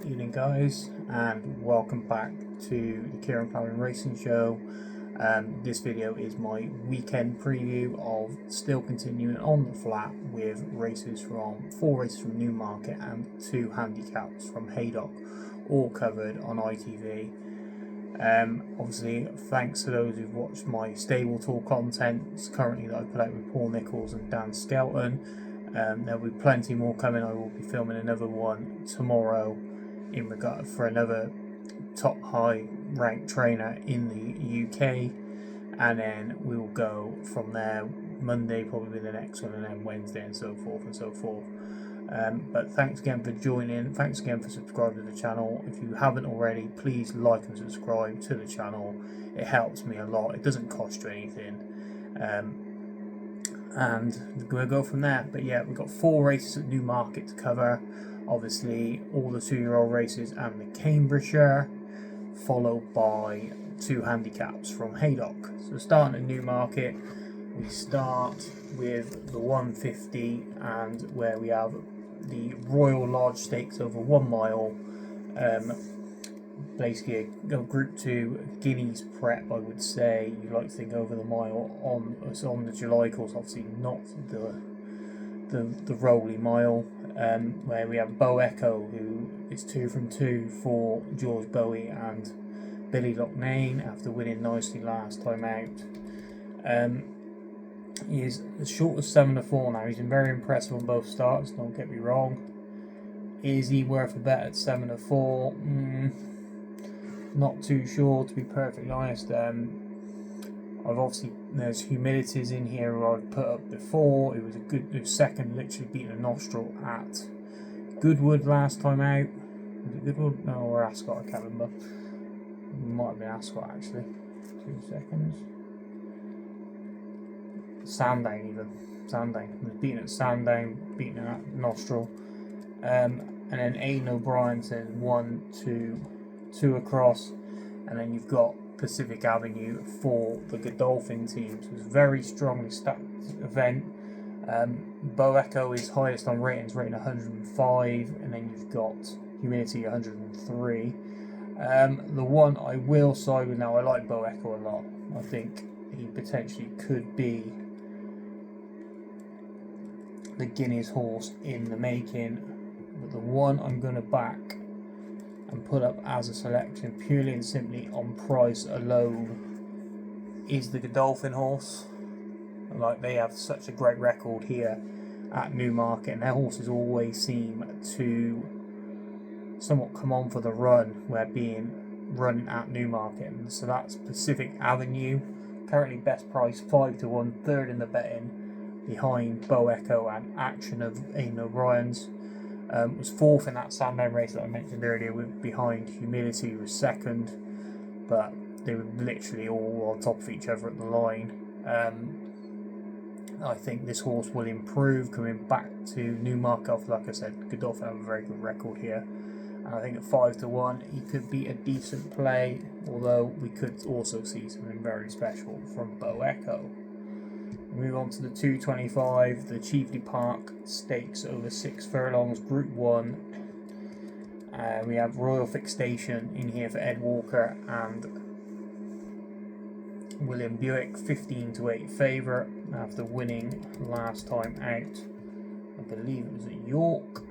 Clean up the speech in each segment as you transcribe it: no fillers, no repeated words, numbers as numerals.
Evening guys, and welcome back to the Kieran Clarin Racing Show. This video is my weekend preview of still continuing on the flat with four races from Newmarket and 2 handicaps from Haydock, all covered on ITV. Obviously, thanks to those who've watched my stable tour content currently that I put out with Paul Nicholls and Dan Skelton. There'll be plenty more coming. I will be filming another one tomorrow in regard for another top high ranked trainer in the UK, and then we will go from there. Monday probably the next one, and then Wednesday, and so forth and so forth. But thanks again for joining. Thanks again for subscribing to the channel. If you haven't already, please like and subscribe to the channel. It helps me a lot. It doesn't cost you anything. And we'll go from there. But yeah, we've got 4 races at Newmarket to cover. Obviously, all the 2-year-old races and the Cambridgeshire, followed by 2 handicaps from Haydock. So starting at Newmarket, we start with the 150, and where we have the Royal Lodge Stakes over 1 mile. Basically a Group 2 Guineas prep, I would say. You like to think over the mile on the July course, obviously not the Rowley Mile, where we have Beau Echo, who is 2 from 2 for George Bowie and Billy Loughnane after winning nicely last time out. He is as short as 7 to 4 now. He's been very impressive on both starts, don't get me wrong. Is he worth a bet at 7 to 4? Not too sure, to be perfectly honest. There's Humidities in here who I've put up before. It was second, literally beating a nostril at Goodwood last time out. Was it Goodwood? No, or Ascot, I can't remember. It might have been Ascot actually. 2 seconds. Sandown even. Sandown. He was beaten at Sandown, beaten at Nostril. And then Aidan O'Brien says 1, 2 across. And then you've got Pacific Avenue for the Godolphin team. So it's a very strongly stacked event. Beau Echo is highest on ratings, rating 105. And then you've got Humidity 103. The one I will side with now, I like Beau Echo a lot. I think he potentially could be the Guineas horse in the making, but the one I'm going to back and put up as a selection purely and simply on price alone is the Godolphin horse. Like, they have such a great record here at Newmarket, and their horses always seem to somewhat come on for the run where being run at Newmarket. And so that's Pacific Avenue, currently best price 5 to 1, third in the betting, behind Beau Echo and Action of Aidan O'Brien's. Was 4th in that Sandown race that I mentioned earlier, with behind Humidity, who was 2nd, but they were literally all on top of each other at the line. I think this horse will improve coming back to Newmarket. Like I said, Godolphin have a very good record here, and I think at 5 to 1 he could be a decent play, although we could also see something very special from Beau Echo. Move on to the 225, the Cheveley Park Stakes over 6 furlongs, Group 1. We have Royal Fixation in here for Ed Walker and William Buick, 15 to 8 favourite after winning last time out. I believe it was at York.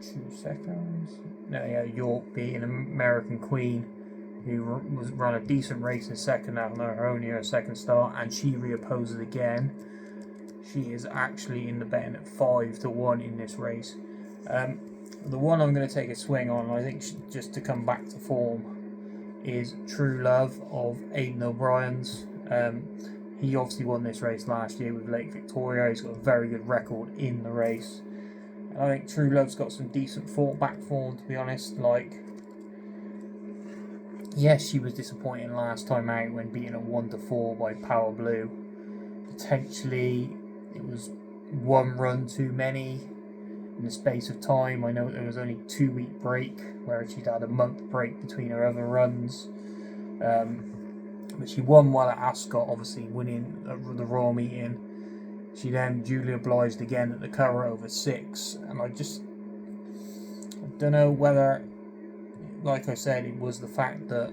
2 seconds. No, yeah, York beating American Queen, who run a decent race in second out on her own here, a second start, and she reopposes again. She is actually in the betting at 5 to 1 in this race. The one I'm going to take a swing on, I think just to come back to form, is True Love of Aidan O'Brien's. He obviously won this race last year with Lake Victoria. He's got a very good record in the race. I think True Love's got some decent back form, to be honest. Like, yes, she was disappointing last time out when beaten at 1 to 4 by Power Blue. Potentially, it was 1 run too many in the space of time. I know there was only a 2-week break, where she'd had a month break between her other runs. But she won well at Ascot, obviously winning the Royal Meeting. She then duly obliged again at the Curragh over 6, and I just I don't know whether, like I said, it was the fact that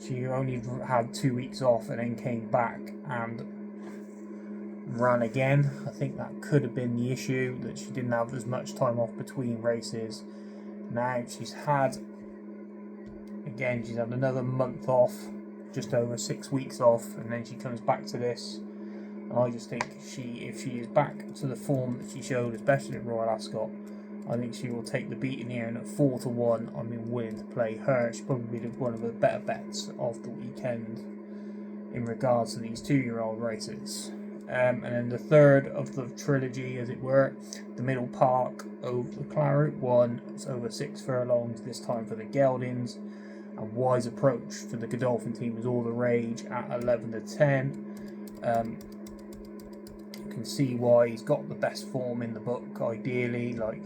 she only had 2 weeks off and then came back and ran again. I think that could have been the issue, that she didn't have as much time off between races. Now she's had another month off, just over 6 weeks off, and then she comes back to this. And I just think if she is back to the form that she showed, especially at Royal Ascot, I think she will take the beating here. And at 4-1, I'm willing to play her. She's probably one of the better bets of the weekend in regards to these 2-year-old races. And then the third of the trilogy, as it were, the Middle Park over the Claret 1. It's over 6 furlongs, this time for the Geldings. And Wise Approach for the Godolphin team is all the rage at 11-10. You can see why he's got the best form in the book, ideally. Like,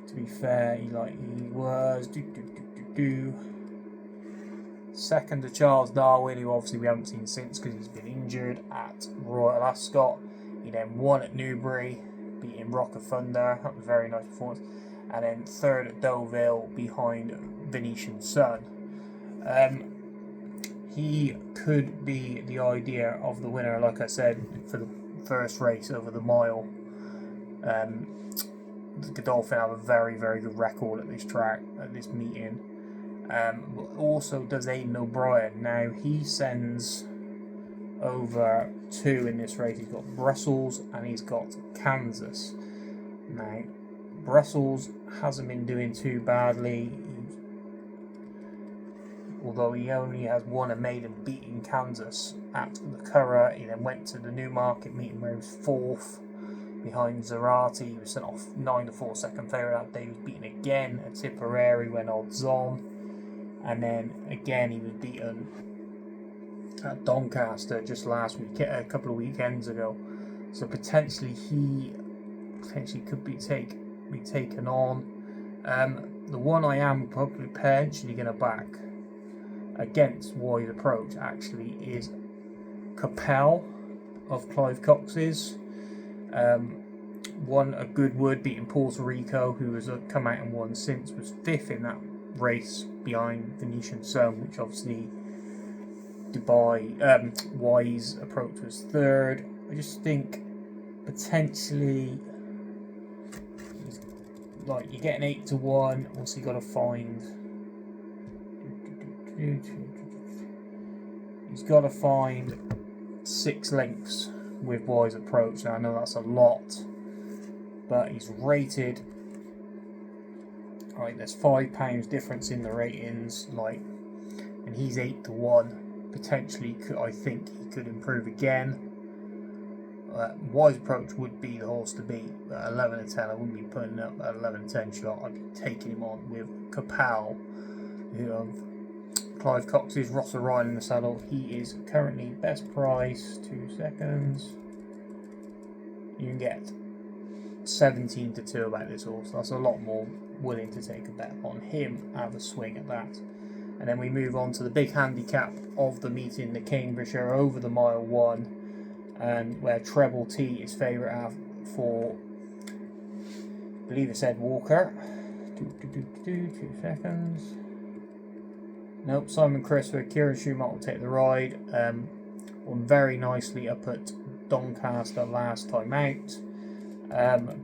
to be fair, he was second to Charles Darwin, who obviously we haven't seen since because he's been injured, at Royal Ascot. He then won at Newbury, beating Rock of Thunder. That was a very nice performance. And then third at Deauville behind Venetian Sun. He could be the idea of the winner, like I said, for the first race over the mile. The Godolphin have a very, very good record at this track, at this meeting. Also does Aidan O'Brien. Now he sends over 2 in this race. He's got Brussels and he's got Kansas. Now Brussels hasn't been doing too badly, although he only has won a maiden beating Kansas at the Curragh. He then went to the Newmarket meeting where he was 4th behind Zarate. He was sent off 9-4 second favourite that day. He was beaten again at Tipperary when odds on, and then again he was beaten at Doncaster just last week, a couple of weekends ago. So potentially he could be taken on. The one I am probably potentially going to back against Wise Approach actually is Capel of Clive Cox's. Won a Goodwood, beating Puerto Rico, who has come out and won since, was 5th in that race behind Venetian Sun, which obviously Wise Approach was 3rd. I just think potentially you get an 8-1. Also, you got to find. He's got to find 6 lengths with Wise Approach. Now I know that's a lot, but he's rated. Right, there's £5 difference in the ratings. And he's 8-1. Potentially, I think he could improve again. Wise Approach would be the horse to beat. At 11-10, I wouldn't be putting up an 11-10 shot. I'd be taking him on with Capel, who of Clive Cox's, Ross O'Ryan in the saddle. He is currently best price. 2 seconds. You can get 17-2 about this horse. That's a lot more willing to take a bet on him. Have a swing at that. And then we move on to the big handicap of the meeting, the Cambridgeshire over the mile 1, and where Treble T is favourite for, I believe it's Ed Walker. 2 seconds. Nope, Simon Crisford, Kieran Schumacher will take the ride. Won very nicely up at Doncaster last time out.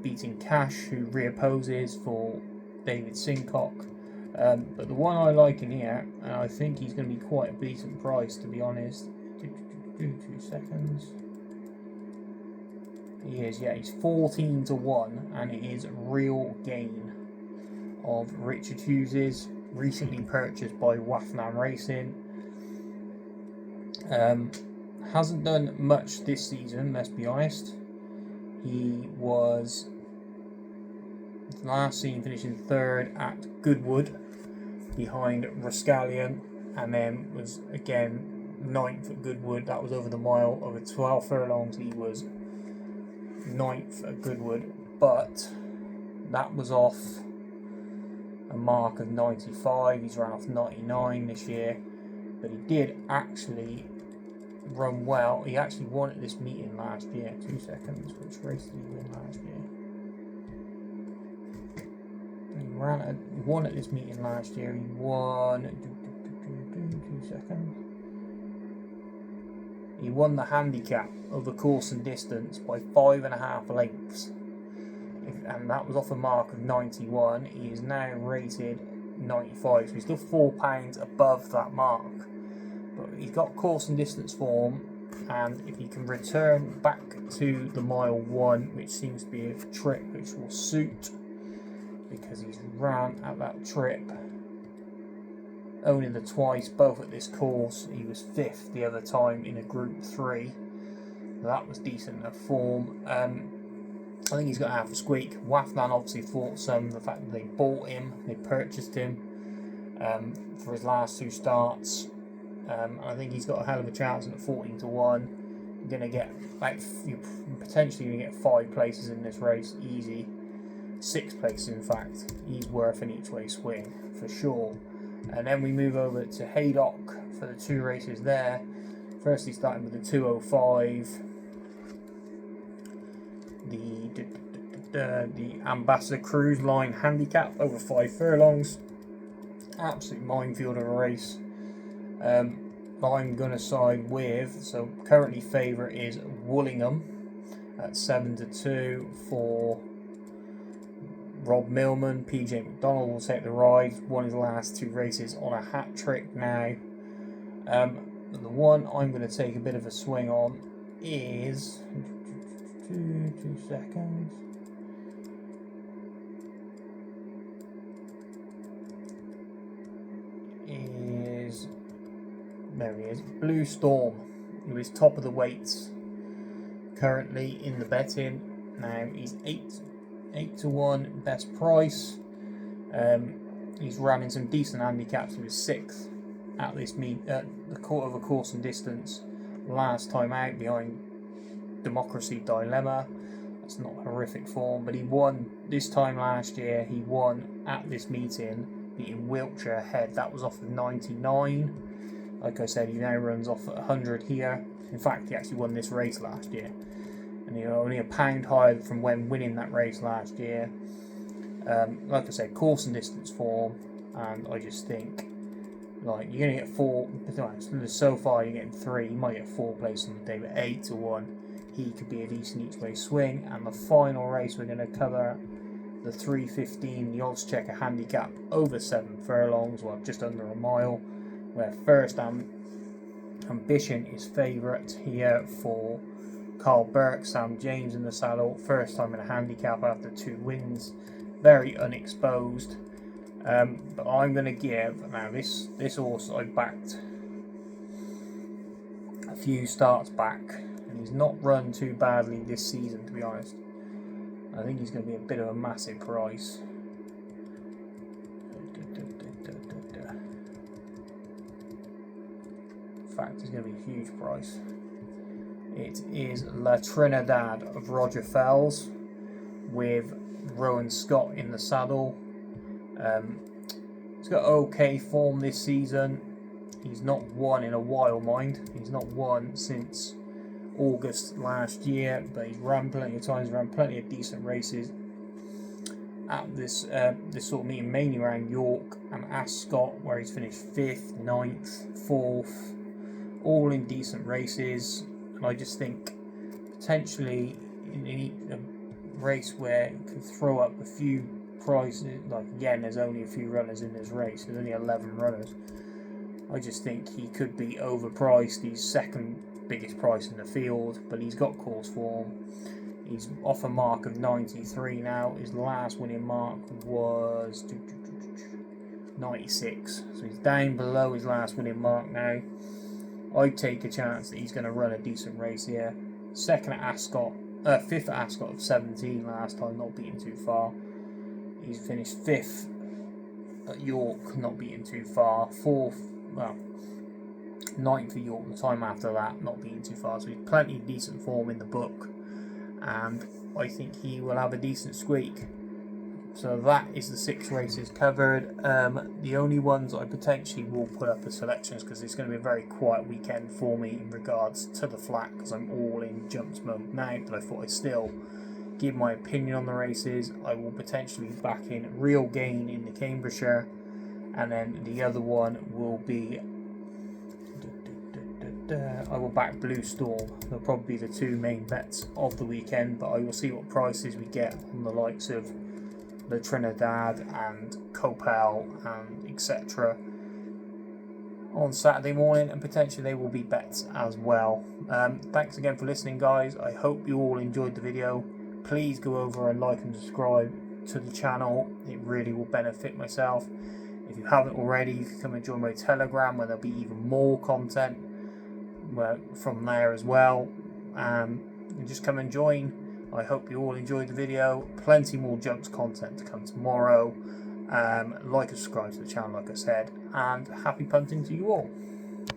Beating Cash, who reopposes for David Sincock. But the one I like in here, and I think he's going to be quite a decent price, to be honest. 2 seconds. He is, yeah, he's 14-1, and it is Real Gain of Richard Hughes's, recently purchased by Waffenham Racing. Hasn't done much this season, let's be honest. He was last seen finishing 3rd at Goodwood behind Rascallion, and then was again 9th at Goodwood. That was over the mile. Over 12 furlongs he was 9th at Goodwood, but that was off a mark of 95. He's ran off 99 this year, but he did actually run well. He actually won at this meeting last year. 2 seconds. Which race did he win last year? won at this meeting last year. He won. 2 seconds. He won the handicap over course and distance by 5.5 lengths, and that was off a mark of 91. He is now rated 95, so he's still £4 above that mark. But he's got course and distance form, and if he can return back to the mile 1, which seems to be a trip which will suit, because he's ran at that trip only the twice, both at this course. He was 5th the other time in a Group 3, so that was decent enough form. I think he's got half a squeak. Waflan obviously thought some, the fact that they bought him, they purchased him for his last 2 starts. I think he's got a hell of a chance at 14 to 1. You're going to get, like, you're potentially going to get 5 places in this race, easy. 6 places, in fact. He's worth an each way swing for sure. And then we move over to Haydock for the 2 races there. Firstly, starting with the 205. The Ambassador Cruise Line Handicap over 5 furlongs. Absolute minefield of a race. I'm going to side with, so currently favourite is Woollingham at 7 to 2 for Rob Millman. PJ McDonald will take the ride. Won his last 2 races on a hat trick now. The one I'm going to take a bit of a swing on is 2 seconds. There he is, Blue Storm, who is top of the weights currently in the betting. Now he's 8 to 1 best price. He's running some decent handicaps. He was 6th at this meet at the quarter of a course and distance last time out behind Democracy Dilemma. That's not horrific form, but he won this time last year. He won at this meeting, beating Wiltshire ahead. That was off of 99. Like I said, he now runs off at 100 here. In fact, he actually won this race last year, and he's only £1 higher from when winning that race last year. Like I said, course and distance form, and I just think, like, you're going to get 4. So far, you're getting 3. You might get 4 places on the day, but 8 to 1, he could be a decent each way swing. And the final race we're going to cover, the 3:15, the Odds Checker Handicap over 7 furlongs, well, just under a mile, where First Ambition is favourite here for Carl Burke. Sam James in the saddle, first time in a handicap after 2 wins, very unexposed. But I'm going to give, now this horse I backed a few starts back, and he's not run too badly this season, to be honest. I think he's going to be a bit of a massive price. In fact, it's going to be a huge price. It is La Trinidad of Roger Fells with Rowan Scott in the saddle. He's got okay form this season. He's not won in a while, mind. He's not won since August last year, but he's run plenty of times, ran plenty of decent races at this sort of meeting, mainly around York and Ascot, where he's finished 5th, 9th, 4th, all in decent races. And I just think potentially in a race where he could throw up a few prices, like, again, there's only a few runners in this race, there's only 11 runners. I just think he could be overpriced. He's 2nd biggest price in the field, but he's got course form. He's off a mark of 93 now. His last winning mark was 96, so he's down below his last winning mark now. I'd take a chance that he's going to run a decent race here. 2nd at Ascot, 5th at Ascot of 17 last time, not beaten too far. He's finished 5th at York, not beaten too far. 4th, well, 9th at York the time after that, not beaten too far. So he's plenty of decent form in the book, and I think he will have a decent squeak. So that is the 6 races covered. The only ones I potentially will put up as selections, because it's going to be a very quiet weekend for me in regards to the flat, because I'm all in jumps mode now, but I thought I'd still give my opinion on the races. I will potentially back in Real Gain in the Cambridgeshire, and then the other one will be I will back Blue Storm. They'll probably be the two main bets of the weekend, but I will see what prices we get on the likes of the Trinidad and Copel and etc. on Saturday morning, and potentially they will be bets as well. Thanks again for listening, guys. I hope you all enjoyed the video. Please go over and like and subscribe to the channel. It really will benefit myself. If you haven't already, you can come and join my Telegram, where there'll be even more content from there as well. And just come and join. I hope you all enjoyed the video. Plenty more jumps content to come tomorrow. Like and subscribe to the channel, like I said, and happy punting to you all.